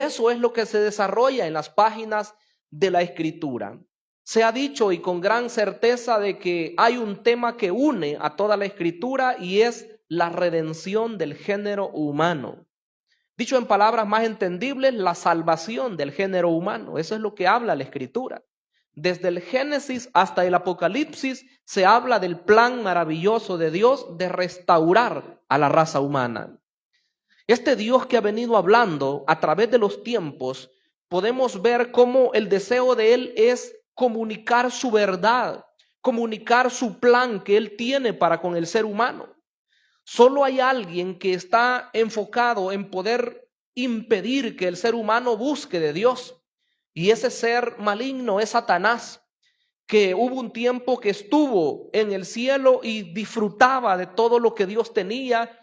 eso es lo que se desarrolla en las páginas de la Escritura. Se ha dicho y con gran certeza de que hay un tema que une a toda la Escritura y es la redención del género humano. Dicho en palabras más entendibles, la salvación del género humano. Eso es lo que habla la Escritura. Desde el Génesis hasta el Apocalipsis se habla del plan maravilloso de Dios de restaurar a la raza humana. Este Dios que ha venido hablando a través de los tiempos, podemos ver cómo el deseo de Él es comunicar su verdad, comunicar su plan que Él tiene para con el ser humano. Solo hay alguien que está enfocado en poder impedir que el ser humano busque de Dios. Y ese ser maligno es Satanás, que hubo un tiempo que estuvo en el cielo y disfrutaba de todo lo que Dios tenía,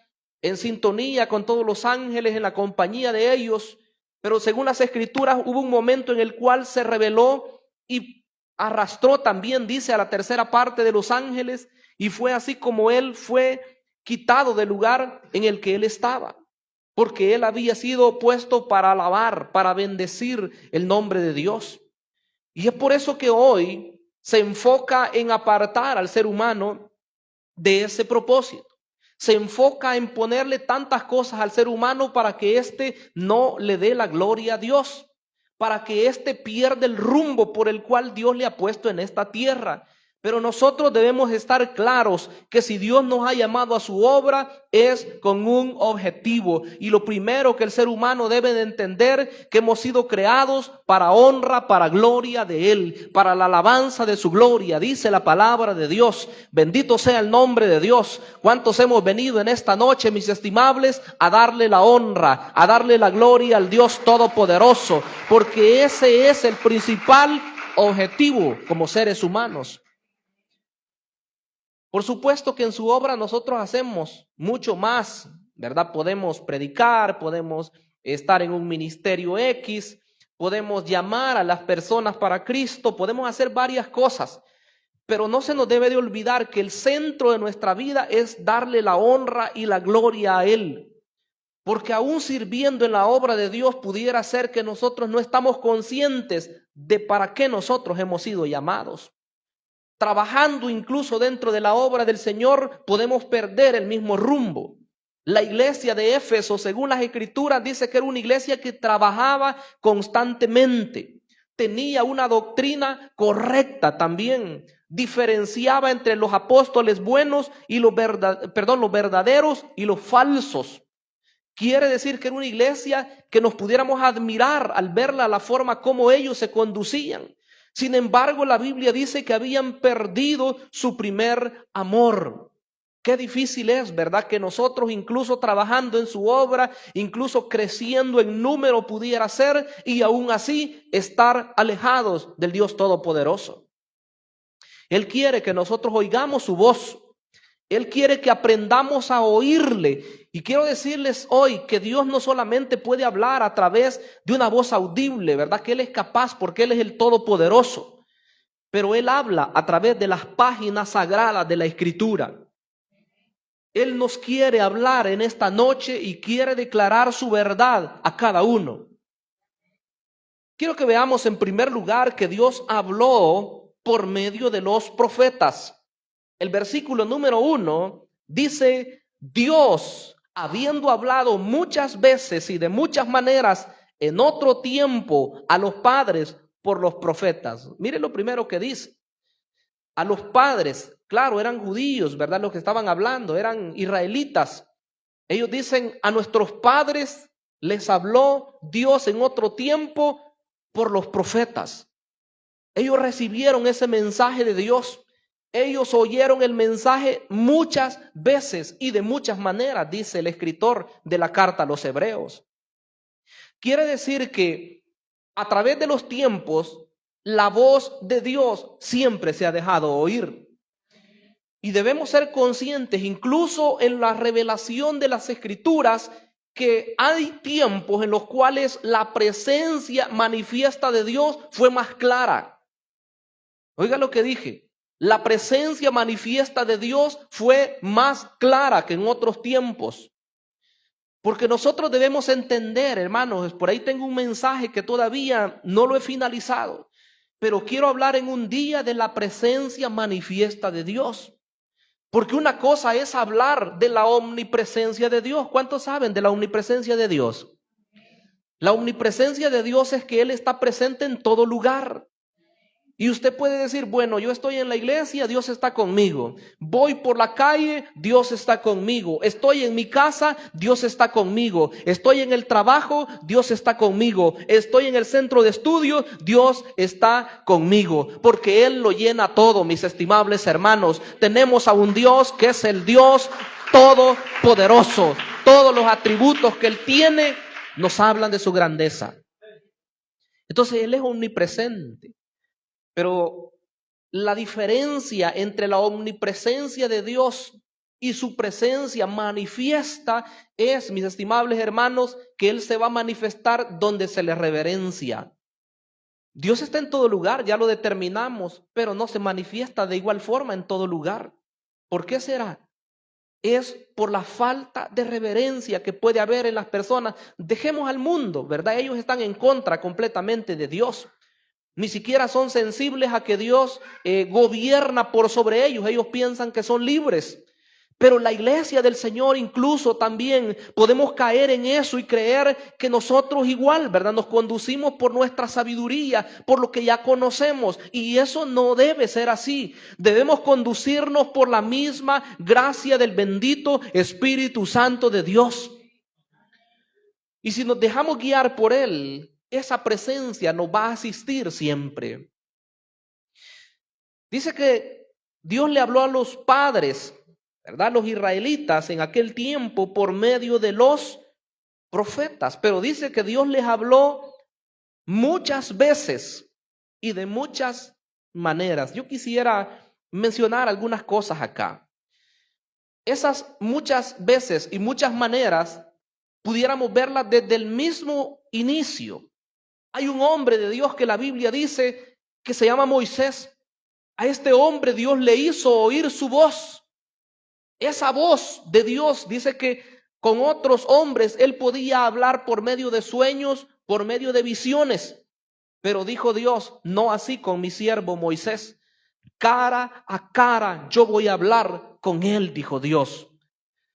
en sintonía con todos los ángeles, en la compañía de ellos. Pero según las Escrituras hubo un momento en el cual se rebeló y arrastró también, dice, a la tercera parte de los ángeles, y fue así como él fue quitado del lugar en el que él estaba, porque él había sido puesto para alabar, para bendecir el nombre de Dios. Y es por eso que hoy se enfoca en apartar al ser humano de ese propósito. Se enfoca en ponerle tantas cosas al ser humano para que éste no le dé la gloria a Dios, para que éste pierda el rumbo por el cual Dios le ha puesto en esta tierra. Pero nosotros debemos estar claros que si Dios nos ha llamado a su obra es con un objetivo. Y lo primero que el ser humano debe de entender, que hemos sido creados para honra, para gloria de Él, para la alabanza de su gloria. Dice la palabra de Dios, bendito sea el nombre de Dios. ¿Cuántos hemos venido en esta noche, mis estimables, a darle la honra, a darle la gloria al Dios Todopoderoso? Porque ese es el principal objetivo como seres humanos. Por supuesto que en su obra nosotros hacemos mucho más, ¿verdad? Podemos predicar, podemos estar en un ministerio X, podemos llamar a las personas para Cristo, podemos hacer varias cosas, pero no se nos debe de olvidar que el centro de nuestra vida es darle la honra y la gloria a Él. Porque aún sirviendo en la obra de Dios pudiera ser que nosotros no estamos conscientes de para qué nosotros hemos sido llamados. Trabajando incluso dentro de la obra del Señor, podemos perder el mismo rumbo. La iglesia de Éfeso, según las Escrituras, dice que era una iglesia que trabajaba constantemente. Tenía una doctrina correcta también. Diferenciaba entre los apóstoles buenos y los verdaderos y los falsos. Quiere decir que era una iglesia que nos pudiéramos admirar al verla, la forma como ellos se conducían. Sin embargo, la Biblia dice que habían perdido su primer amor. Qué difícil es, ¿verdad? Que nosotros, incluso trabajando en su obra, incluso creciendo en número pudiera ser, y aún así estar alejados del Dios Todopoderoso. Él quiere que nosotros oigamos su voz. Él quiere que aprendamos a oírle. Y quiero decirles hoy que Dios no solamente puede hablar a través de una voz audible, ¿verdad? Que Él es capaz porque Él es el Todopoderoso. Pero Él habla a través de las páginas sagradas de la Escritura. Él nos quiere hablar en esta noche y quiere declarar su verdad a cada uno. Quiero que veamos en primer lugar que Dios habló por medio de los profetas. El versículo número 1 dice: Dios, habiendo hablado muchas veces y de muchas maneras en otro tiempo a los padres por los profetas. Mire lo primero que dice. A los padres, claro, eran judíos, ¿verdad? Los que estaban hablando, eran israelitas. Ellos dicen: a nuestros padres les habló Dios en otro tiempo por los profetas. Ellos recibieron ese mensaje de Dios. Ellos oyeron el mensaje muchas veces y de muchas maneras, dice el escritor de la carta a los Hebreos. Quiere decir que a través de los tiempos, la voz de Dios siempre se ha dejado oír. Y debemos ser conscientes, incluso en la revelación de las Escrituras, que hay tiempos en los cuales la presencia manifiesta de Dios fue más clara. Oiga lo que dije. La presencia manifiesta de Dios fue más clara que en otros tiempos. Porque nosotros debemos entender, hermanos, por ahí tengo un mensaje que todavía no lo he finalizado, pero quiero hablar en un día de la presencia manifiesta de Dios. Porque una cosa es hablar de la omnipresencia de Dios. ¿Cuántos saben de la omnipresencia de Dios? La omnipresencia de Dios es que Él está presente en todo lugar. Y usted puede decir, bueno, yo estoy en la iglesia, Dios está conmigo. Voy por la calle, Dios está conmigo. Estoy en mi casa, Dios está conmigo. Estoy en el trabajo, Dios está conmigo. Estoy en el centro de estudio, Dios está conmigo. Porque Él lo llena todo, mis estimables hermanos. Tenemos a un Dios que es el Dios todopoderoso. Todos los atributos que Él tiene nos hablan de su grandeza. Entonces Él es omnipresente. Pero la diferencia entre la omnipresencia de Dios y su presencia manifiesta es, mis estimables hermanos, que Él se va a manifestar donde se le reverencia. Dios está en todo lugar, ya lo determinamos, pero no se manifiesta de igual forma en todo lugar. ¿Por qué será? Es por la falta de reverencia que puede haber en las personas. Dejemos al mundo, ¿verdad? Ellos están en contra completamente de Dios. Ni siquiera son sensibles a que Dios gobierna por sobre ellos. Ellos piensan que son libres. Pero la iglesia del Señor incluso también podemos caer en eso y creer que nosotros igual, ¿verdad? Nos conducimos por nuestra sabiduría, por lo que ya conocemos. Y eso no debe ser así. Debemos conducirnos por la misma gracia del bendito Espíritu Santo de Dios. Y si nos dejamos guiar por Él, esa presencia nos va a asistir siempre. Dice que Dios le habló a los padres, ¿verdad? Los israelitas en aquel tiempo por medio de los profetas. Pero dice que Dios les habló muchas veces y de muchas maneras. Yo quisiera mencionar algunas cosas acá. Esas muchas veces y muchas maneras pudiéramos verlas desde el mismo inicio. Hay un hombre de Dios que la Biblia dice que se llama Moisés. A este hombre Dios le hizo oír su voz. Esa voz de Dios dice que con otros hombres él podía hablar por medio de sueños, por medio de visiones. Pero dijo Dios, no así con mi siervo Moisés. Cara a cara yo voy a hablar con él, dijo Dios.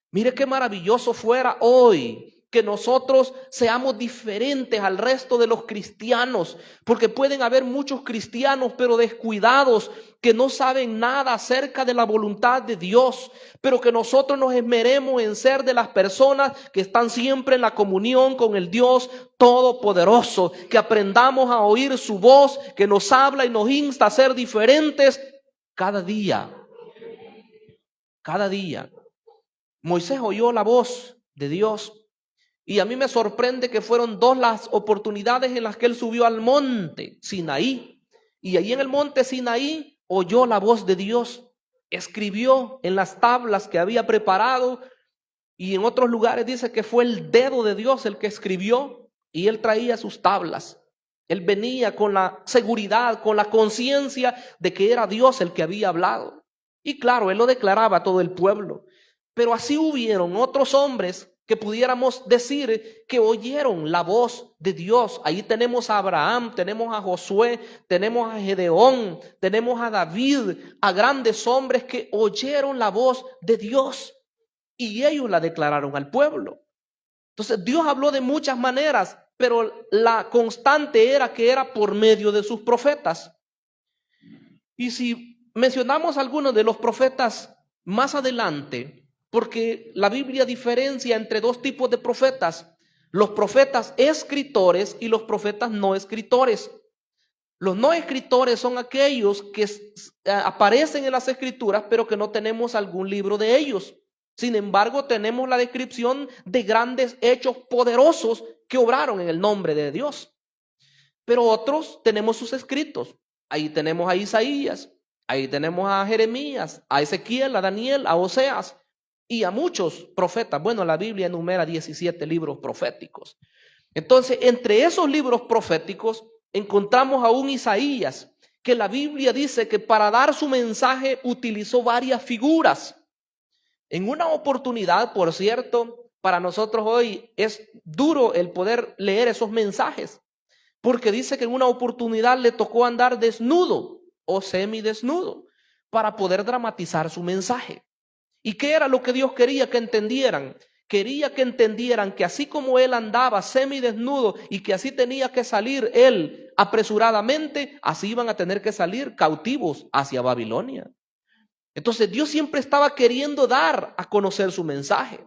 Mire qué maravilloso fuera hoy que nosotros seamos diferentes al resto de los cristianos, porque pueden haber muchos cristianos pero descuidados que no saben nada acerca de la voluntad de Dios, pero que nosotros nos esmeremos en ser de las personas que están siempre en la comunión con el Dios Todopoderoso, que aprendamos a oír su voz, que nos habla y nos insta a ser diferentes cada día. Cada día. Moisés oyó la voz de Dios. Y a mí me sorprende que fueron dos las oportunidades en las que él subió al monte Sinaí. Y ahí en el monte Sinaí oyó la voz de Dios. Escribió en las tablas que había preparado. Y en otros lugares dice que fue el dedo de Dios el que escribió. Y él traía sus tablas. Él venía con la seguridad, con la conciencia de que era Dios el que había hablado. Y claro, él lo declaraba a todo el pueblo. Pero así hubieron otros hombres que pudiéramos decir que oyeron la voz de Dios. Ahí tenemos a Abraham, tenemos a Josué, tenemos a Gedeón, tenemos a David, a grandes hombres que oyeron la voz de Dios y ellos la declararon al pueblo. Entonces Dios habló de muchas maneras, pero la constante era que era por medio de sus profetas. Y si mencionamos algunos de los profetas más adelante, porque la Biblia diferencia entre dos tipos de profetas, los profetas escritores y los profetas no escritores. Los no escritores son aquellos que aparecen en las escrituras, pero que no tenemos algún libro de ellos. Sin embargo, tenemos la descripción de grandes hechos poderosos que obraron en el nombre de Dios. Pero otros tenemos sus escritos. Ahí tenemos a Isaías, ahí tenemos a Jeremías, a Ezequiel, a Daniel, a Oseas. Y a muchos profetas. Bueno, la Biblia enumera 17 libros proféticos. Entonces, entre esos libros proféticos encontramos a un Isaías, que la Biblia dice que para dar su mensaje utilizó varias figuras. En una oportunidad, por cierto, para nosotros hoy es duro el poder leer esos mensajes, porque dice que en una oportunidad le tocó andar desnudo o semidesnudo para poder dramatizar su mensaje. ¿Y qué era lo que Dios quería que entendieran? Quería que entendieran que así como él andaba semidesnudo y que así tenía que salir él apresuradamente, así iban a tener que salir cautivos hacia Babilonia. Entonces Dios siempre estaba queriendo dar a conocer su mensaje.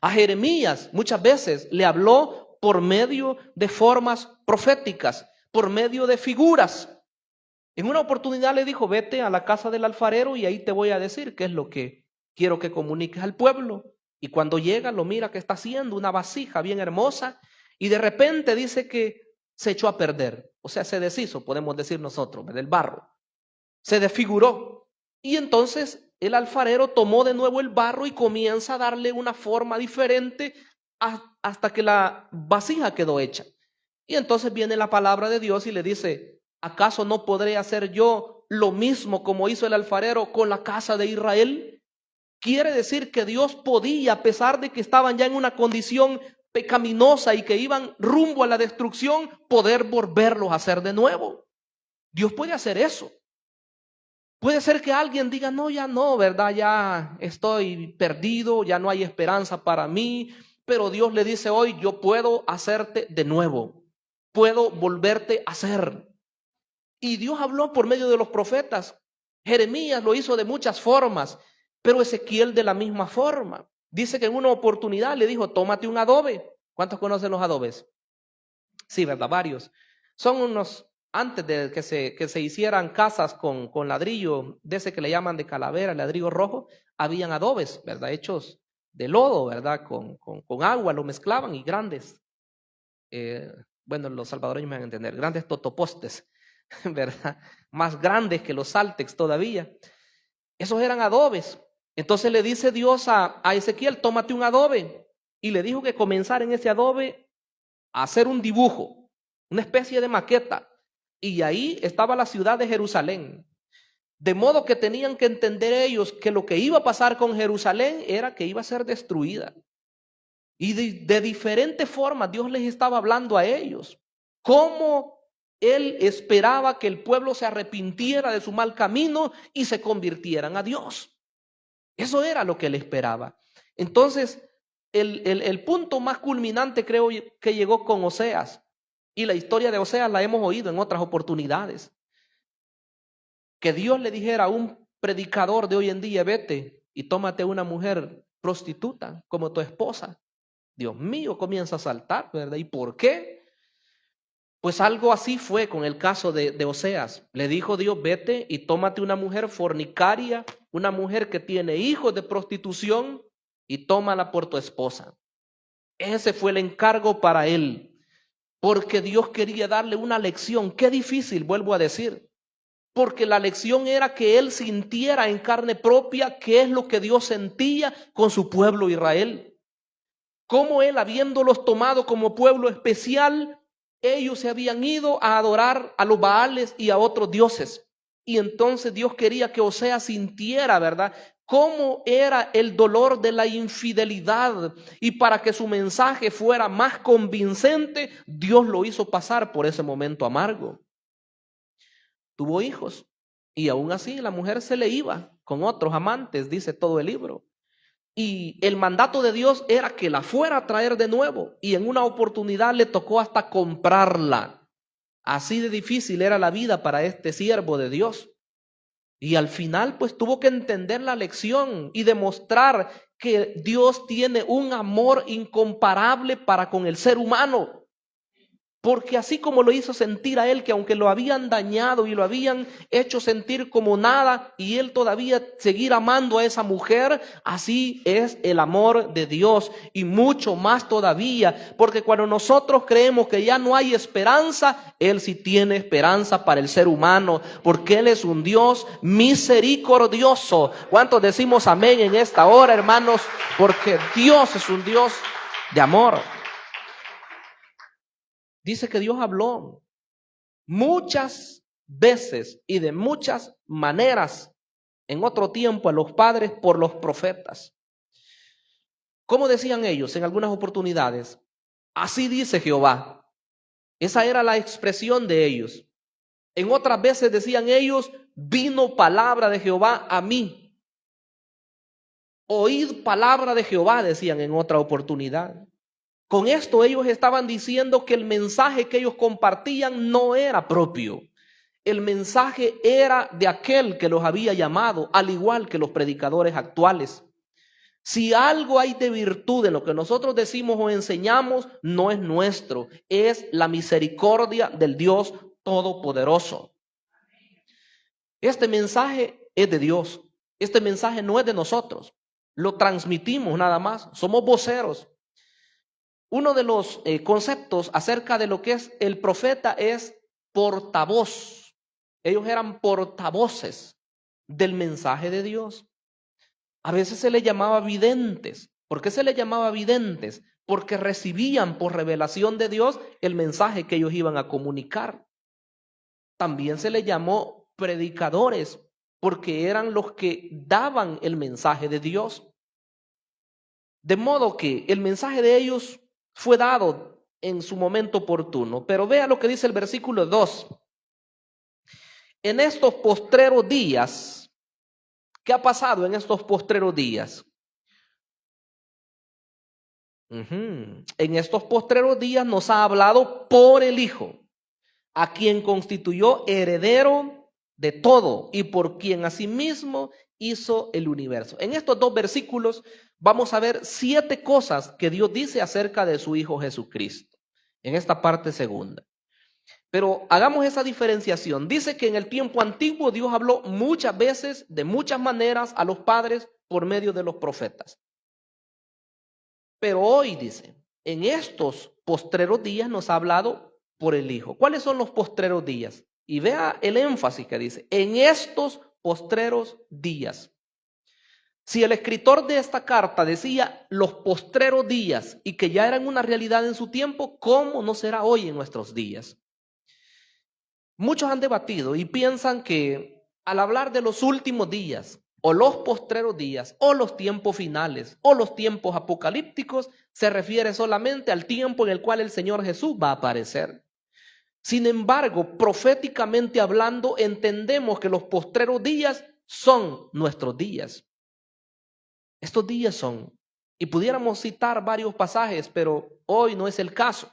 A Jeremías muchas veces le habló por medio de formas proféticas, por medio de figuras. En una oportunidad le dijo, vete a la casa del alfarero y ahí te voy a decir qué es lo que quiero que comuniques al pueblo. Y cuando llega, lo mira que está haciendo una vasija bien hermosa y de repente dice que se echó a perder. O sea, se deshizo, podemos decir nosotros, del barro. Se desfiguró. Y entonces el alfarero tomó de nuevo el barro y comienza a darle una forma diferente hasta que la vasija quedó hecha. Y entonces viene la palabra de Dios y le dice, ¿acaso no podré hacer yo lo mismo como hizo el alfarero con la casa de Israel? Quiere decir que Dios podía, a pesar de que estaban ya en una condición pecaminosa y que iban rumbo a la destrucción, poder volverlos a hacer de nuevo. Dios puede hacer eso. Puede ser que alguien diga, no, ya no, ¿verdad? Ya estoy perdido, ya no hay esperanza para mí. Pero Dios le dice hoy, yo puedo hacerte de nuevo. Puedo volverte a hacer. Y Dios habló por medio de los profetas. Jeremías lo hizo de muchas formas, pero Ezequiel de la misma forma. Dice que en una oportunidad le dijo, tómate un adobe. ¿Cuántos conocen los adobes? Sí, ¿verdad? Varios. Son unos, antes de que se hicieran casas con ladrillo, de ese que le llaman de calavera, ladrillo rojo, habían adobes, ¿verdad? Hechos de lodo, ¿verdad? Con agua lo mezclaban y grandes. Bueno, los salvadoreños me van a entender, grandes totopostes, ¿verdad? Más grandes que los saltex todavía. Esos eran adobes. Entonces le dice Dios a Ezequiel, tómate un adobe. Y le dijo que comenzara en ese adobe a hacer un dibujo, una especie de maqueta. Y ahí estaba la ciudad de Jerusalén. De modo que tenían que entender ellos que lo que iba a pasar con Jerusalén era que iba a ser destruida. Y de diferentes formas Dios les estaba hablando a ellos. Cómo Él esperaba que el pueblo se arrepintiera de su mal camino y se convirtieran a Dios. Eso era lo que Él esperaba. Entonces, el punto más culminante creo que llegó con Oseas. Y la historia de Oseas la hemos oído en otras oportunidades. Que Dios le dijera a un predicador de hoy en día, vete y tómate una mujer prostituta como tu esposa. Dios mío, comienza a saltar, ¿verdad? ¿Y por qué? Pues algo así fue con el caso de Oseas. Le dijo Dios, vete y tómate una mujer fornicaria, una mujer que tiene hijos de prostitución y tómala por tu esposa. Ese fue el encargo para él, porque Dios quería darle una lección. Qué difícil, vuelvo a decir, porque la lección era que él sintiera en carne propia qué es lo que Dios sentía con su pueblo Israel. Cómo él, habiéndolos tomado como pueblo especial, ellos se habían ido a adorar a los Baales y a otros dioses. Y entonces Dios quería que Oseas sintiera, ¿verdad?, cómo era el dolor de la infidelidad. Y para que su mensaje fuera más convincente, Dios lo hizo pasar por ese momento amargo. Tuvo hijos y aún así la mujer se le iba con otros amantes, dice todo el libro. Y el mandato de Dios era que la fuera a traer de nuevo. Y en una oportunidad le tocó hasta comprarla. Así de difícil era la vida para este siervo de Dios. Y al final pues tuvo que entender la lección y demostrar que Dios tiene un amor incomparable para con el ser humano. Porque así como lo hizo sentir a él, que aunque lo habían dañado y lo habían hecho sentir como nada, y él todavía seguir amando a esa mujer, así es el amor de Dios, y mucho más todavía, porque cuando nosotros creemos que ya no hay esperanza, Él sí tiene esperanza para el ser humano, porque Él es un Dios misericordioso. ¿Cuántos decimos amén en esta hora, hermanos? Porque Dios es un Dios de amor. Dice que Dios habló muchas veces y de muchas maneras en otro tiempo a los padres por los profetas. ¿Cómo decían ellos en algunas oportunidades? Así dice Jehová. Esa era la expresión de ellos. En otras veces decían ellos, vino palabra de Jehová a mí. Oíd palabra de Jehová, decían en otra oportunidad. Con esto ellos estaban diciendo que el mensaje que ellos compartían no era propio. El mensaje era de aquel que los había llamado, al igual que los predicadores actuales. Si algo hay de virtud en lo que nosotros decimos o enseñamos, no es nuestro, es la misericordia del Dios Todopoderoso. Este mensaje es de Dios. Este mensaje no es de nosotros. Lo transmitimos nada más. Somos voceros. Uno de los conceptos acerca de lo que es el profeta es portavoz. Ellos eran portavoces del mensaje de Dios. A veces se les llamaba videntes. ¿Por qué se les llamaba videntes? Porque recibían por revelación de Dios el mensaje que ellos iban a comunicar. También se les llamó predicadores, porque eran los que daban el mensaje de Dios. De modo que el mensaje de ellos fue dado en su momento oportuno. Pero vea lo que dice el versículo 2. En estos postreros días, ¿qué ha pasado en estos postreros días? En estos postreros días nos ha hablado por el Hijo, a quien constituyó heredero de todo y por quien asimismo hizo el universo. En estos dos versículos vamos a ver 7 cosas que Dios dice acerca de su Hijo Jesucristo, en esta parte segunda. Pero hagamos esa diferenciación. Dice que en el tiempo antiguo Dios habló muchas veces, de muchas maneras, a los padres por medio de los profetas. Pero hoy dice, en estos postreros días nos ha hablado por el Hijo. ¿Cuáles son los postreros días? Y vea el énfasis que dice, en estos postreros días. Si el escritor de esta carta decía los postreros días y que ya eran una realidad en su tiempo, ¿cómo no será hoy en nuestros días? Muchos han debatido y piensan que al hablar de los últimos días, o los postreros días, o los tiempos finales, o los tiempos apocalípticos, se refiere solamente al tiempo en el cual el Señor Jesús va a aparecer. Sin embargo, proféticamente hablando, entendemos que los postreros días son nuestros días. Estos días son, y pudiéramos citar varios pasajes, pero hoy no es el caso.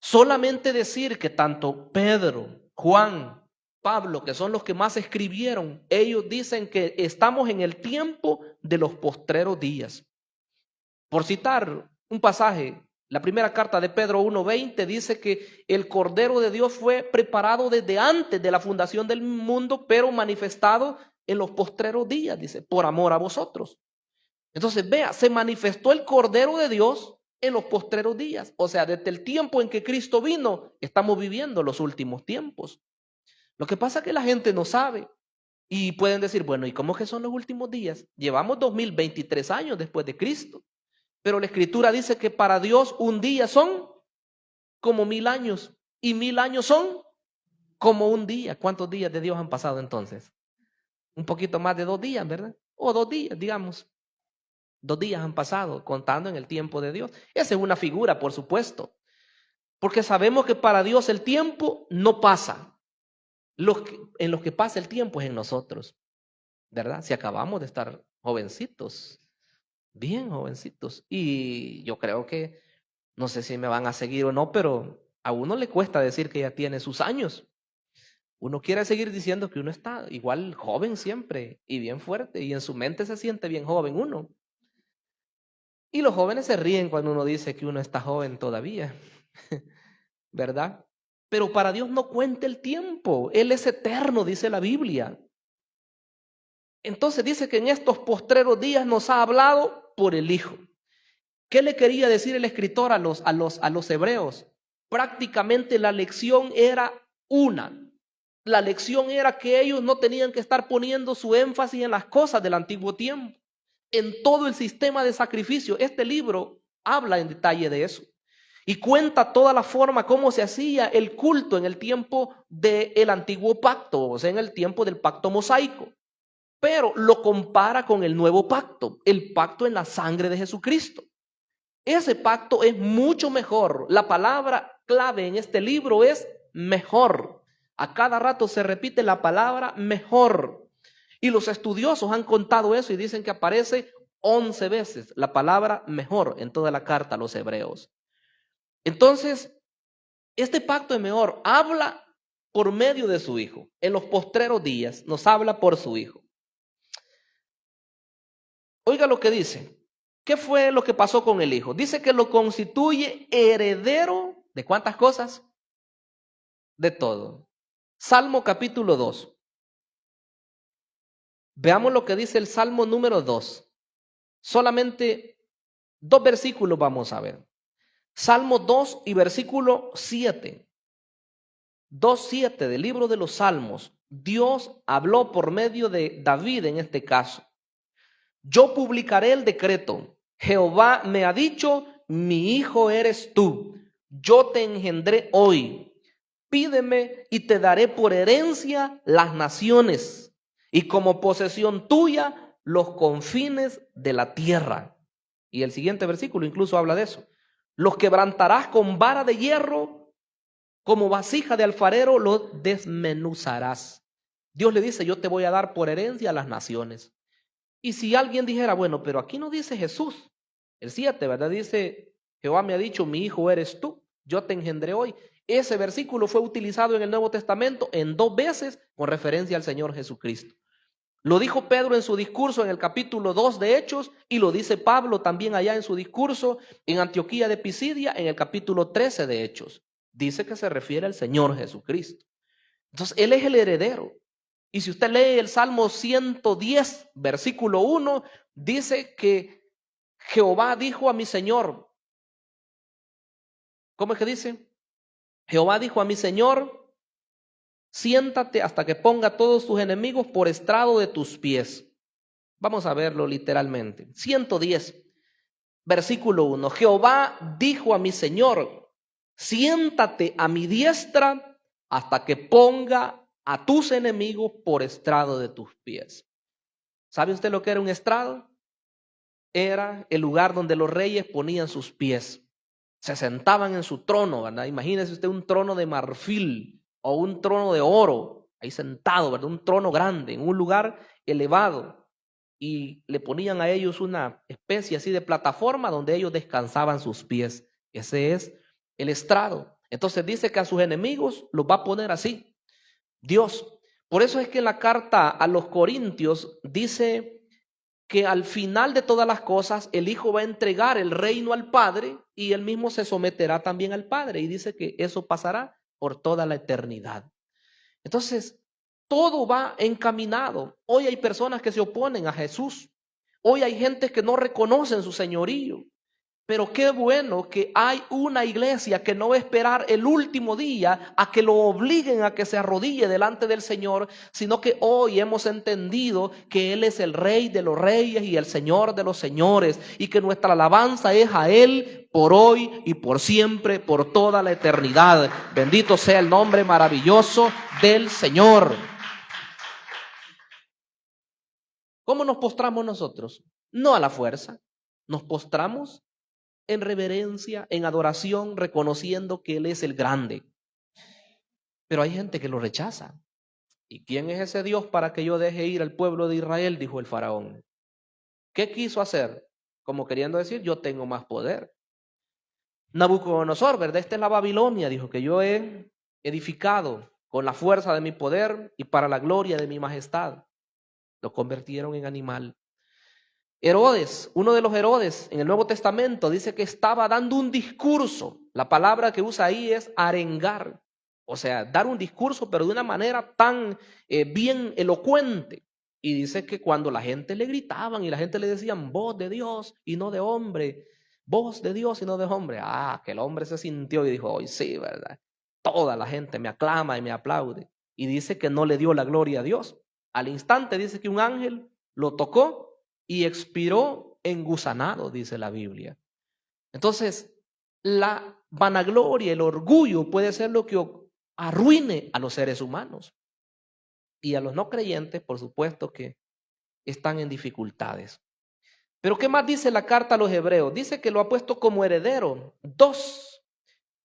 Solamente decir que tanto Pedro, Juan, Pablo, que son los que más escribieron, ellos dicen que estamos en el tiempo de los postreros días. Por citar un pasaje, la primera carta de Pedro 1:20 dice que el Cordero de Dios fue preparado desde antes de la fundación del mundo, pero manifestado en los postreros días, dice, por amor a vosotros. Entonces, vea, se manifestó el Cordero de Dios en los postreros días. O sea, desde el tiempo en que Cristo vino, estamos viviendo los últimos tiempos. Lo que pasa es que la gente no sabe y pueden decir, bueno, ¿y cómo que son los últimos días? Llevamos 2023 años después de Cristo, pero la Escritura dice que para Dios un día son como 1000 años y 1000 años son como un día. ¿Cuántos días de Dios han pasado entonces? Un poquito más de 2 días, ¿verdad? O 2 días, digamos. 2 días han pasado contando en el tiempo de Dios. Esa es una figura, por supuesto, porque sabemos que para Dios el tiempo no pasa. En los que pasa el tiempo es en nosotros, ¿verdad? Si acabamos de estar jovencitos, bien jovencitos, y yo creo que, no sé si me van a seguir o no, pero a uno le cuesta decir que ya tiene sus años. Uno quiere seguir diciendo que uno está igual joven siempre y bien fuerte, y en su mente se siente bien joven uno. Y los jóvenes se ríen cuando uno dice que uno está joven todavía, ¿verdad? Pero para Dios no cuenta el tiempo. Él es eterno, dice la Biblia. Entonces dice que en estos postreros días nos ha hablado por el Hijo. ¿Qué le quería decir el escritor a los hebreos? Prácticamente la lección era una. La lección era que ellos no tenían que estar poniendo su énfasis en las cosas del antiguo tiempo, en todo el sistema de sacrificio. Este libro habla en detalle de eso. Y cuenta toda la forma cómo se hacía el culto en el tiempo del antiguo pacto, o sea, en el tiempo del pacto mosaico. pero lo compara con el nuevo pacto, el pacto en la sangre de Jesucristo. Ese pacto es mucho mejor. La palabra clave en este libro es mejor. A cada rato se repite la palabra mejor. Y los estudiosos han contado eso y dicen que aparece 11 veces la palabra mejor en toda la carta a los hebreos. Entonces, este pacto de mejor habla por medio de su Hijo. En los postreros días nos habla por su Hijo. Oiga lo que dice. ¿Qué fue lo que pasó con el Hijo? Dice que lo constituye heredero ¿de cuántas cosas? De todo. Salmo capítulo 2. Veamos lo que dice el Salmo número 2. Solamente 2 versículos vamos a ver. Salmo 2 y versículo 7. 2:7 del libro de los Salmos. Dios habló por medio de David en este caso. Yo publicaré el decreto. Jehová me ha dicho, mi hijo eres tú. Yo te engendré hoy. Pídeme y te daré por herencia las naciones y como posesión tuya los confines de la tierra. Y el siguiente versículo incluso habla de eso. Los quebrantarás con vara de hierro, como vasija de alfarero los desmenuzarás. Dios le dice, yo te voy a dar por herencia a las naciones. Y si alguien dijera, bueno, pero aquí no dice Jesús. El 7, ¿verdad? Dice, Jehová me ha dicho, mi hijo eres tú, yo te engendré hoy. Ese versículo fue utilizado en el Nuevo Testamento en 2 veces con referencia al Señor Jesucristo. Lo dijo Pedro en su discurso en el capítulo 2 de Hechos y lo dice Pablo también allá en su discurso en Antioquía de Pisidia en el capítulo 13 de Hechos. Dice que se refiere al Señor Jesucristo. Entonces, Él es el heredero. Y si usted lee el Salmo 110, versículo 1, dice que Jehová dijo a mi Señor. ¿Cómo es que dice? Jehová dijo a mi Señor, siéntate hasta que ponga todos tus enemigos por estrado de tus pies. Vamos a verlo literalmente. 110, versículo 1. Jehová dijo a mi Señor, siéntate a mi diestra hasta que ponga a tus enemigos por estrado de tus pies. ¿Sabe usted lo que era un estrado? Era el lugar donde los reyes ponían sus pies. Se sentaban en su trono, ¿verdad? Imagínese usted un trono de marfil o un trono de oro, ahí sentado, ¿verdad? Un trono grande, en un lugar elevado. Y le ponían a ellos una especie así de plataforma donde ellos descansaban sus pies. Ese es el estrado. Entonces dice que a sus enemigos los va a poner así. Dios. Por eso es que en la carta a los Corintios dice que al final de todas las cosas el Hijo va a entregar el reino al Padre y él mismo se someterá también al Padre. Y dice que eso pasará por toda la eternidad. Entonces, todo va encaminado. Hoy hay personas que se oponen a Jesús. Hoy hay gente que no reconocen su señorío. Pero qué bueno que hay una iglesia que no va a esperar el último día a que lo obliguen a que se arrodille delante del Señor, sino que hoy hemos entendido que Él es el Rey de los Reyes y el Señor de los Señores, y que nuestra alabanza es a Él por hoy y por siempre, por toda la eternidad. Bendito sea el nombre maravilloso del Señor. ¿Cómo nos postramos nosotros? No a la fuerza, nos postramos en reverencia, en adoración, reconociendo que Él es el grande. Pero hay gente que lo rechaza. ¿Y quién es ese Dios para que yo deje ir al pueblo de Israel? Dijo el faraón. ¿Qué quiso hacer? Como queriendo decir, yo tengo más poder. Nabucodonosor, ¿verdad? Esta es la Babilonia, dijo, que yo he edificado con la fuerza de mi poder y para la gloria de mi majestad. Lo convirtieron en animal. Herodes, uno de los Herodes en el Nuevo Testamento, dice que estaba dando un discurso. La palabra que usa ahí es arengar, o sea, dar un discurso, pero de una manera tan bien elocuente. Y dice que cuando la gente le gritaban y la gente le decían, voz de Dios y no de hombre, voz de Dios y no de hombre. Que el hombre se sintió y dijo, hoy sí, ¿verdad? Toda la gente me aclama y me aplaude. Y dice que no le dio la gloria a Dios. Al instante dice que un ángel lo tocó y expiró engusanado, dice la Biblia. Entonces, la vanagloria, el orgullo puede ser lo que arruine a los seres humanos. Y a los no creyentes, por supuesto que están en dificultades. Pero ¿qué más dice la carta a los hebreos? Dice que lo ha puesto como heredero. 2.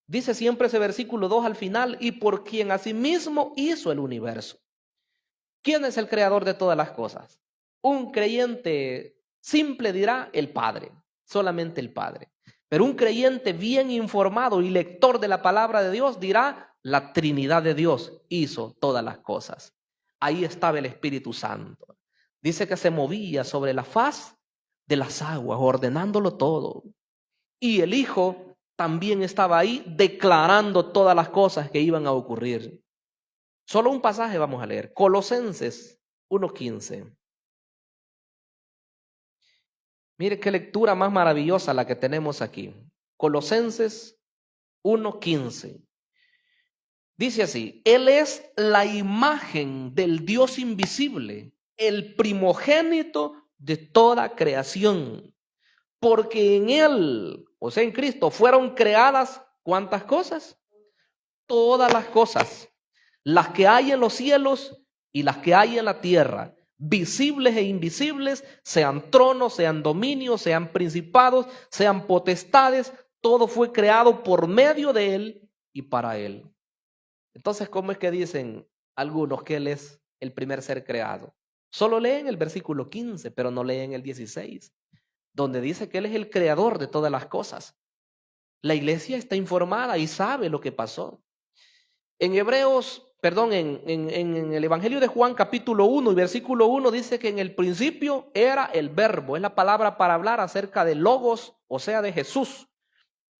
Dice siempre ese versículo 2 al final, y por quien asimismo hizo el universo. ¿Quién es el creador de todas las cosas? Un creyente simple dirá el Padre, solamente el Padre. Pero un creyente bien informado y lector de la palabra de Dios dirá, la Trinidad de Dios hizo todas las cosas. Ahí estaba el Espíritu Santo. Dice que se movía sobre la faz de las aguas, ordenándolo todo. Y el Hijo también estaba ahí declarando todas las cosas que iban a ocurrir. Solo un pasaje vamos a leer. Colosenses 1:15. Mire qué lectura más maravillosa la que tenemos aquí. Colosenses 1:15. Dice así: Él es la imagen del Dios invisible, el primogénito de toda creación. Porque en Él, o sea en Cristo, fueron creadas ¿cuántas cosas? Todas las cosas. Las que hay en los cielos y las que hay en la tierra, visibles e invisibles, sean tronos, sean dominios, sean principados, sean potestades, todo fue creado por medio de Él y para Él. Entonces, ¿cómo es que dicen algunos que Él es el primer ser creado? Solo leen el versículo 15, pero no leen el 16, donde dice que Él es el creador de todas las cosas. La iglesia está informada y sabe lo que pasó. En el Evangelio de Juan capítulo 1 y versículo 1 dice que en el principio era el verbo, es la palabra para hablar acerca de Logos, o sea de Jesús.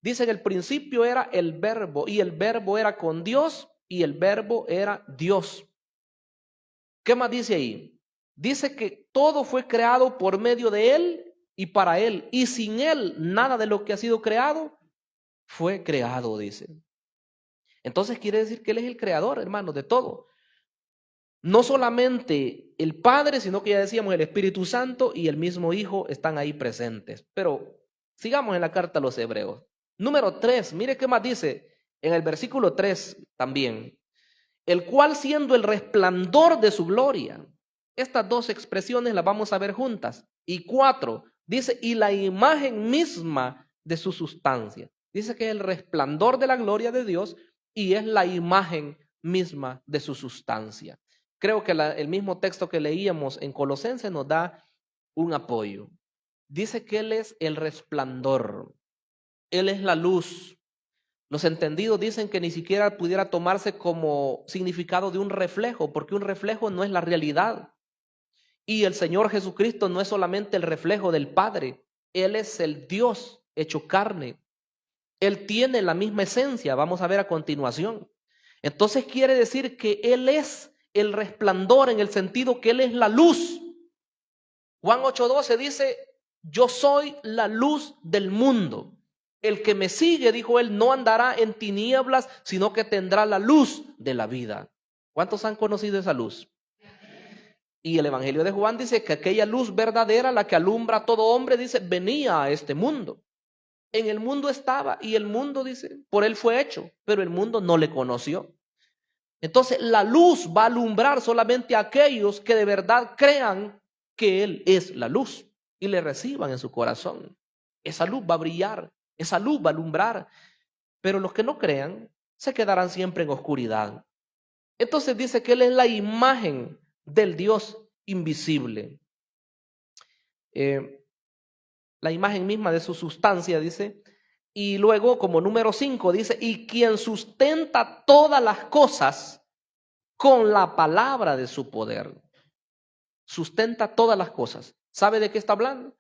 Dice que en el principio era el verbo y el verbo era con Dios y el verbo era Dios. ¿Qué más dice ahí? Dice que todo fue creado por medio de Él y para Él, y sin Él nada de lo que ha sido creado fue creado, dice. Entonces quiere decir que Él es el creador, hermanos, de todo. No solamente el Padre, sino que ya decíamos el Espíritu Santo y el mismo Hijo están ahí presentes. Pero sigamos en la carta a los hebreos. Número 3, mire qué más dice en el versículo 3 también. El cual siendo el resplandor de su gloria. Estas dos expresiones las vamos a ver juntas. Y 4, dice, y la imagen misma de su sustancia. Dice que es el resplandor de la gloria de Dios y es la imagen misma de su sustancia. Creo que el mismo texto que leíamos en Colosenses nos da un apoyo. Dice que Él es el resplandor, Él es la luz. Los entendidos dicen que ni siquiera pudiera tomarse como significado de un reflejo, porque un reflejo no es la realidad. Y el Señor Jesucristo no es solamente el reflejo del Padre, Él es el Dios hecho carne. Él tiene la misma esencia, vamos a ver a continuación. Entonces quiere decir que Él es el resplandor en el sentido que Él es la luz. Juan 8:12 dice, yo soy la luz del mundo. El que me sigue, dijo Él, no andará en tinieblas, sino que tendrá la luz de la vida. ¿Cuántos han conocido esa luz? Y el Evangelio de Juan dice que aquella luz verdadera, la que alumbra a todo hombre, dice, venía a este mundo. En el mundo estaba y el mundo, dice, por Él fue hecho, pero el mundo no le conoció. Entonces la luz va a alumbrar solamente a aquellos que de verdad crean que Él es la luz y le reciban en su corazón. Esa luz va a brillar, esa luz va a alumbrar, pero los que no crean se quedarán siempre en oscuridad. Entonces dice que Él es la imagen del Dios invisible. La imagen misma de su sustancia, dice. Y luego, como número 5, dice, y quien sustenta todas las cosas con la palabra de su poder. Sustenta todas las cosas. ¿Sabe de qué está hablando?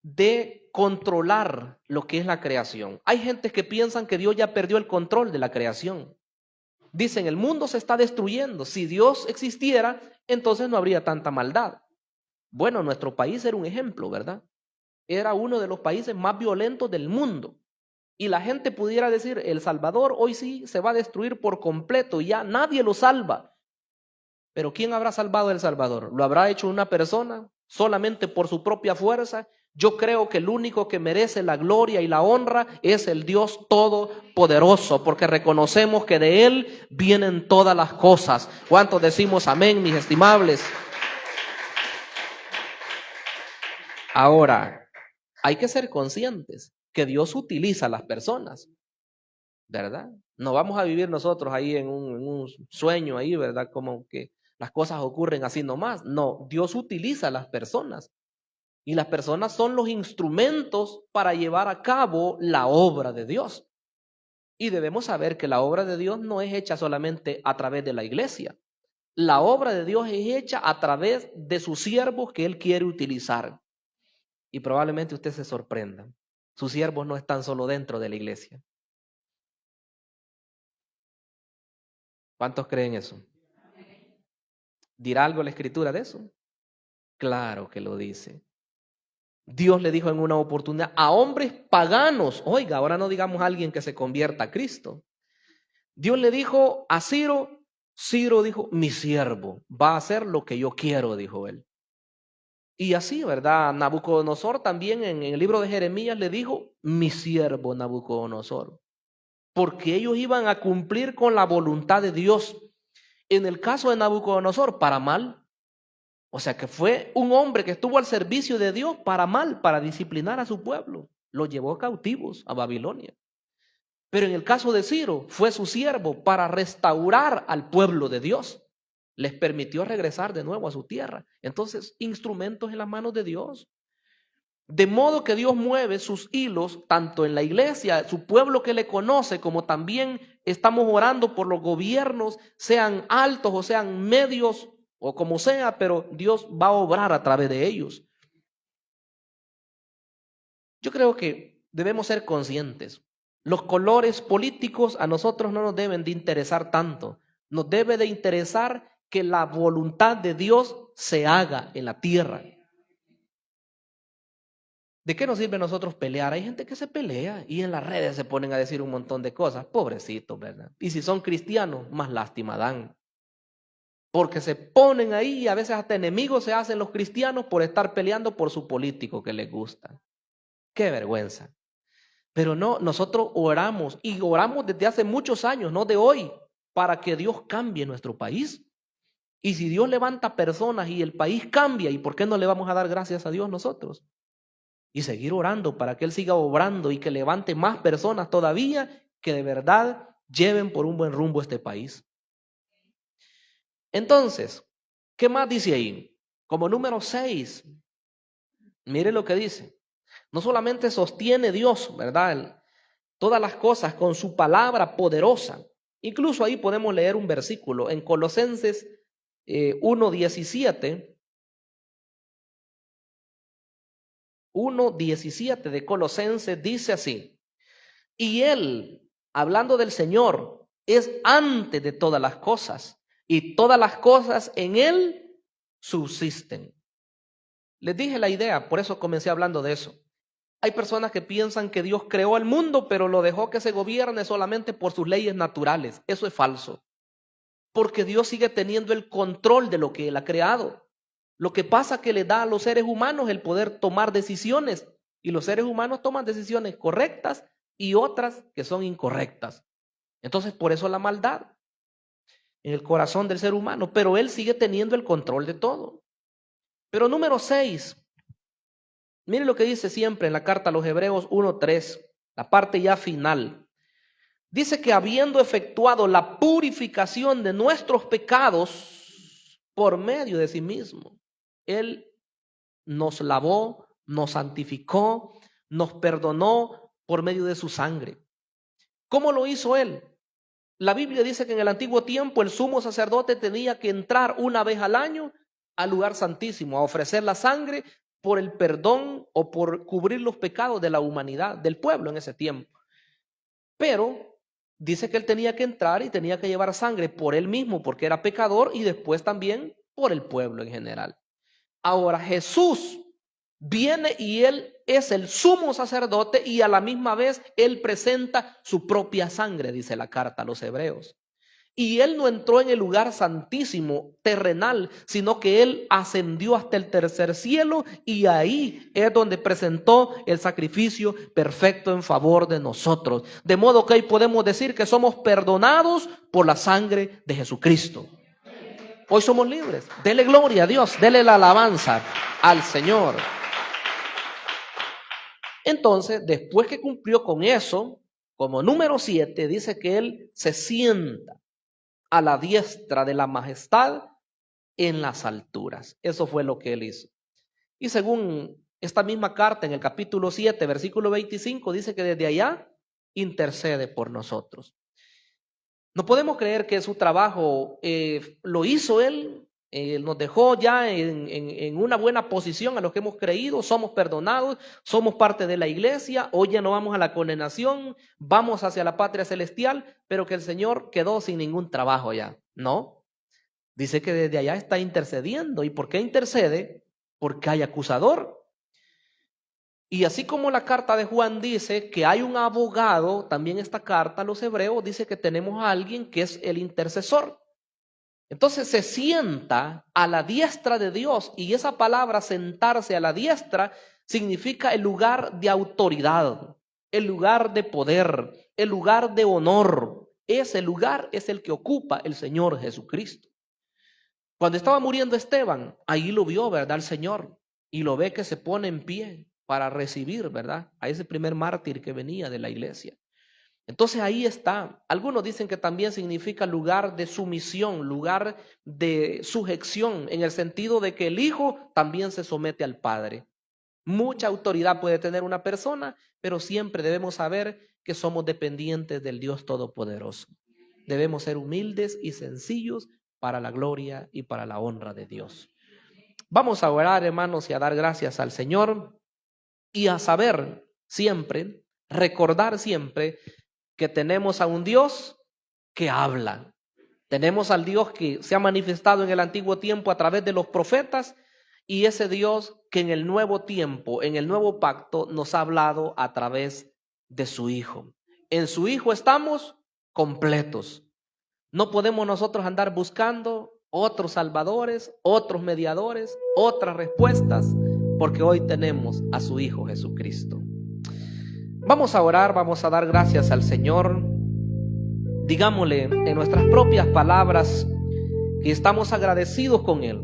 De controlar lo que es la creación. Hay gente que piensan que Dios ya perdió el control de la creación. Dicen, el mundo se está destruyendo. Si Dios existiera, entonces no habría tanta maldad. Bueno, nuestro país era un ejemplo, ¿verdad? Era uno de los países más violentos del mundo. Y la gente pudiera decir, El Salvador hoy sí se va a destruir por completo, ya nadie lo salva. Pero ¿quién habrá salvado a El Salvador? ¿Lo habrá hecho una persona solamente por su propia fuerza? Yo creo que el único que merece la gloria y la honra es el Dios Todopoderoso, porque reconocemos que de Él vienen todas las cosas. ¿Cuántos decimos amén, mis estimables? Ahora, hay que ser conscientes que Dios utiliza a las personas, ¿verdad? No vamos a vivir nosotros ahí en un sueño ahí, ¿verdad? Como que las cosas ocurren así nomás. No, Dios utiliza a las personas. Y las personas son los instrumentos para llevar a cabo la obra de Dios. Y debemos saber que la obra de Dios no es hecha solamente a través de la iglesia. La obra de Dios es hecha a través de sus siervos que Él quiere utilizar. Y probablemente usted se sorprenda. Sus siervos no están solo dentro de la iglesia. ¿Cuántos creen eso? ¿Dirá algo la Escritura de eso? Claro que lo dice. Dios le dijo en una oportunidad a hombres paganos, oiga, ahora no digamos a alguien que se convierta a Cristo. Dios le dijo a Ciro, Ciro dijo, mi siervo va a hacer lo que yo quiero, dijo él. Y así, ¿verdad? Nabucodonosor también en el libro de Jeremías le dijo, mi siervo Nabucodonosor, porque ellos iban a cumplir con la voluntad de Dios. En el caso de Nabucodonosor, para mal. O sea que fue un hombre que estuvo al servicio de Dios para mal, para disciplinar a su pueblo. Los llevó cautivos a Babilonia. Pero en el caso de Ciro, fue su siervo para restaurar al pueblo de Dios. Les permitió regresar de nuevo a su tierra. Entonces, instrumentos en las manos de Dios. De modo que Dios mueve sus hilos, tanto en la iglesia, su pueblo que le conoce, como también estamos orando por los gobiernos, sean altos o sean medios, o como sea, pero Dios va a obrar a través de ellos. Yo creo que debemos ser conscientes. Los colores políticos a nosotros no nos deben de interesar tanto. Nos debe de interesar que la voluntad de Dios se haga en la tierra. ¿De qué nos sirve a nosotros pelear? Hay gente que se pelea y en las redes se ponen a decir un montón de cosas. Pobrecitos, ¿verdad? Y si son cristianos, más lástima dan. Porque se ponen ahí y a veces hasta enemigos se hacen los cristianos por estar peleando por su político que les gusta. ¡Qué vergüenza! Pero no, nosotros oramos y oramos desde hace muchos años, no de hoy, para que Dios cambie nuestro país. Y si Dios levanta personas y el país cambia, ¿y por qué no le vamos a dar gracias a Dios nosotros? Y seguir orando para que Él siga obrando y que levante más personas todavía que de verdad lleven por un buen rumbo este país. Entonces, ¿qué más dice ahí? Como número 6, mire lo que dice. No solamente sostiene Dios, ¿verdad? Todas las cosas con su palabra poderosa. Incluso ahí podemos leer un versículo en Colosenses 1:17. 1:17 de Colosenses dice así: y Él, hablando del Señor, es antes de todas las cosas, y todas las cosas en Él subsisten. Les dije la idea, por eso comencé hablando de eso. Hay personas que piensan que Dios creó al mundo, pero lo dejó que se gobierne solamente por sus leyes naturales. Eso es falso, porque Dios sigue teniendo el control de lo que Él ha creado. Lo que pasa es que le da a los seres humanos el poder tomar decisiones, y los seres humanos toman decisiones correctas y otras que son incorrectas. Entonces, por eso la maldad en el corazón del ser humano, pero Él sigue teniendo el control de todo. Pero número 6, mire lo que dice siempre en la carta a los Hebreos 1:3, la parte ya final. Dice que habiendo efectuado la purificación de nuestros pecados por medio de sí mismo, Él nos lavó, nos santificó, nos perdonó por medio de su sangre. ¿Cómo lo hizo Él? La Biblia dice que en el antiguo tiempo el sumo sacerdote tenía que entrar una vez al año al lugar santísimo a ofrecer la sangre por el perdón o por cubrir los pecados de la humanidad, del pueblo en ese tiempo. Pero dice que él tenía que entrar y tenía que llevar sangre por él mismo porque era pecador y después también por el pueblo en general. Ahora Jesús viene y Él es el sumo sacerdote y a la misma vez Él presenta su propia sangre, dice la carta a los Hebreos. Y Él no entró en el lugar santísimo terrenal, sino que Él ascendió hasta el tercer cielo y ahí es donde presentó el sacrificio perfecto en favor de nosotros. De modo que hoy podemos decir que somos perdonados por la sangre de Jesucristo. Hoy somos libres. Dele gloria a Dios, dele la alabanza al Señor. Entonces, después que cumplió con eso, como número 7, dice que él se sienta a la diestra de la majestad en las alturas. Eso fue lo que él hizo. Y según esta misma carta, en el capítulo 7, versículo 25, dice que desde allá intercede por nosotros. No podemos creer que su trabajo lo hizo él. Nos dejó ya en una buena posición a los que hemos creído, somos perdonados, somos parte de la iglesia, hoy ya no vamos a la condenación, vamos hacia la patria celestial, pero que el Señor quedó sin ningún trabajo ya. No, dice que desde allá está intercediendo. ¿Y por qué intercede? Porque hay acusador. Y así como la carta de Juan dice que hay un abogado, también esta carta a los hebreos dice que tenemos a alguien que es el intercesor. Entonces se sienta a la diestra de Dios, y esa palabra sentarse a la diestra significa el lugar de autoridad, el lugar de poder, el lugar de honor. Ese lugar es el que ocupa el Señor Jesucristo. Cuando estaba muriendo Esteban, ahí lo vio, ¿verdad? El Señor, y lo ve que se pone en pie para recibir, ¿verdad?, a ese primer mártir que venía de la iglesia. Entonces ahí está. Algunos dicen que también significa lugar de sumisión, lugar de sujeción, en el sentido de que el Hijo también se somete al Padre. Mucha autoridad puede tener una persona, pero siempre debemos saber que somos dependientes del Dios Todopoderoso. Debemos ser humildes y sencillos para la gloria y para la honra de Dios. Vamos a orar, hermanos, y a dar gracias al Señor y a saber siempre, recordar siempre que tenemos a un Dios que habla. Tenemos al Dios que se ha manifestado en el antiguo tiempo a través de los profetas, y ese Dios que en el nuevo tiempo, en el nuevo pacto, nos ha hablado a través de su Hijo. En su Hijo estamos completos. No podemos nosotros andar buscando otros salvadores, otros mediadores, otras respuestas, porque hoy tenemos a su Hijo Jesucristo. Vamos a orar, vamos a dar gracias al Señor. Digámosle en nuestras propias palabras que estamos agradecidos con Él,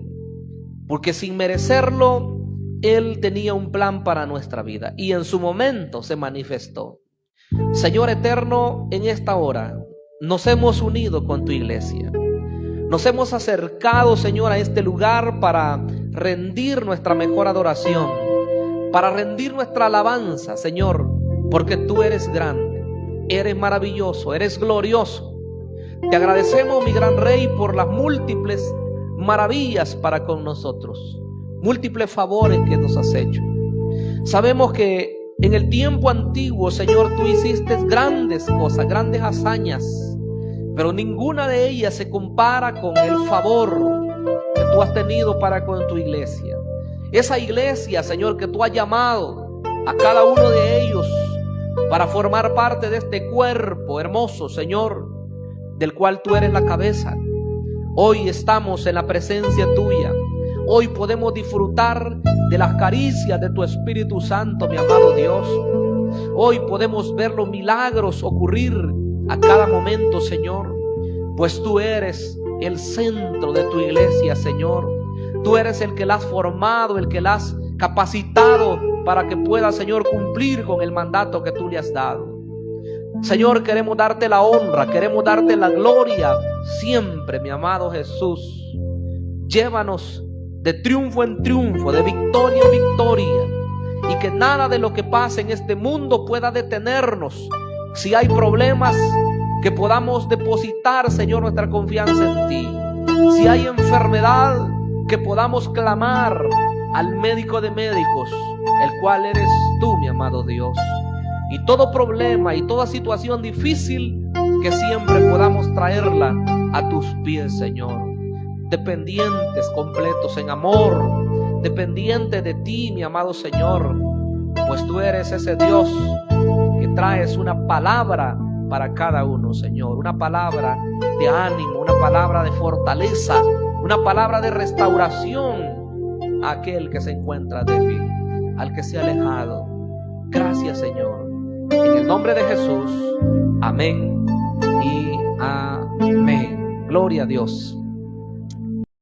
porque sin merecerlo, Él tenía un plan para nuestra vida y en su momento se manifestó. Señor eterno, en esta hora nos hemos unido con tu iglesia. Nos hemos acercado, Señor, a este lugar para rendir nuestra mejor adoración, para rendir nuestra alabanza, Señor, porque tú eres grande, eres maravilloso, eres glorioso. Te agradecemos, mi gran Rey, por las múltiples maravillas para con nosotros, múltiples favores que nos has hecho. Sabemos que en el tiempo antiguo, Señor, tú hiciste grandes cosas, grandes hazañas, pero ninguna de ellas se compara con el favor que tú has tenido para con tu iglesia. Esa iglesia, Señor, que tú has llamado a cada uno de ellos para formar parte de este cuerpo hermoso, Señor, del cual tú eres la cabeza. Hoy estamos en la presencia tuya. Hoy podemos disfrutar de las caricias de tu Espíritu Santo, mi amado Dios. Hoy podemos ver los milagros ocurrir a cada momento, Señor, pues tú eres el centro de tu iglesia, Señor. Tú eres el que la has formado, el que la has capacitado para que pueda, Señor, cumplir con el mandato que tú le has dado. Señor, queremos darte la honra, queremos darte la gloria siempre, mi amado Jesús. Llévanos de triunfo en triunfo, de victoria en victoria, y que nada de lo que pase en este mundo pueda detenernos. Si hay problemas, que podamos depositar, Señor, nuestra confianza en ti. Si hay enfermedad, que podamos clamar al médico de médicos, el cual eres tú, mi amado Dios. Y todo problema y toda situación difícil, que siempre podamos traerla a tus pies, Señor. Dependientes completos en amor, dependientes de ti, mi amado Señor, pues tú eres ese Dios que traes una palabra para cada uno, Señor. Una palabra de ánimo, una palabra de fortaleza, una palabra de restauración a aquel que se encuentra débil, al que se ha alejado. Gracias, Señor. En el nombre de Jesús. Amén y amén. Gloria a Dios.